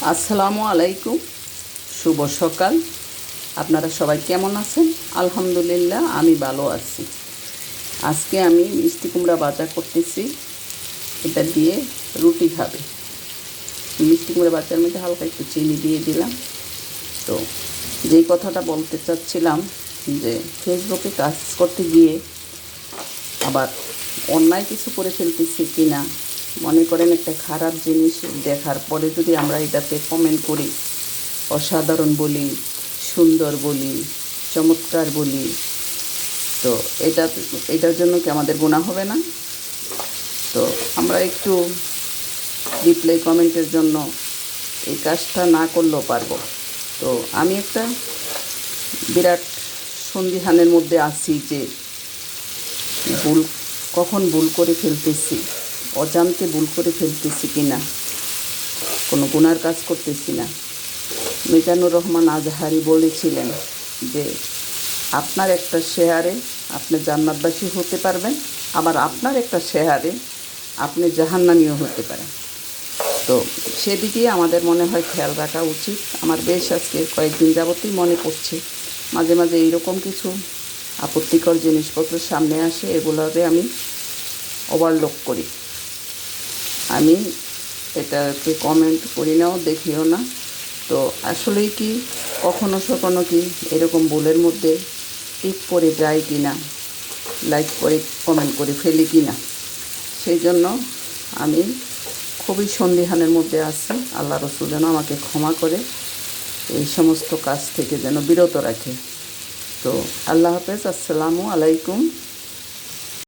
আসসালামু আলাইকুম, শুভ সকাল। আপনারা সবাই কেমন আছেন? আলহামদুলিল্লাহ, আমি ভালো আছি। আজকে আমি মিষ্টি কুমড়া ভাজা করতেছি। এটা দিয়ে রুটি খাবে। মিষ্টি কুমড়া ভাজার মধ্যে হালকা একটু চিনি দিয়ে দিলাম। তো যেই কথাটা বলতে চাচ্ছিলাম যে ফেসবুকে কাজ করতে গিয়ে আবার অন্যায় কিছু করে ফেলতেছি কি না, মনে করেন একটা খারাপ জিনিস দেখার পরে যদি আমরা এটাতে কমেন্ট করি, অসাধারণ বলি, সুন্দর বলি, চমৎকার বলি, তো এটার জন্য কি আমাদের গুনাহ হবে না? তো আমরা একটু রিপ্লাই কমেন্টের জন্য এই কাজটা না করলেও পারবো। তো আমি একটা বিরাট সন্দিহানের মধ্যে আছি যে ভুল কখন ভুল করে ফেলতেছি, অজান্তে ভুল করে ফেলতেছি কি না, কোনো গুনার কাজ করতেছি না। মিজানুর রহমান আজহারি বলেছিলেন যে আপনার একটা শেয়ারে আপনি জান্নাতবাসী হতে পারবেন, আবার আপনার একটা শেয়ারে আপনি জাহান্নামীও হতে পারেন। তো সেদিকেই আমাদের মনে হয় খেয়াল রাখা উচিত। আমার বেশ আজকে কয়েকদিন যাবতই মনে পড়ছে, মাঝে মাঝে এইরকম কিছু আপত্তিকর জিনিসপত্র সামনে আসে, এগুলোকে আমি ওভারলোক করি। আমি এটাকে কমেন্ট করি নাও, দেখিও না। তো আসলেই কি কখনো কি এরকম ভুলের মধ্যে টিপ করে যায় কি না, লাইক করে কমেন্ট করে ফেলি কি না, সেই জন্য আমি খুবই সন্দিহানের মধ্যে আছি। আল্লাহ রসুল যেন আমাকে ক্ষমা করে এই সমস্ত কাজ থেকে যেন বিরত রাখে। তো আল্লাহ হাফেজ, আসসালামু আলাইকুম।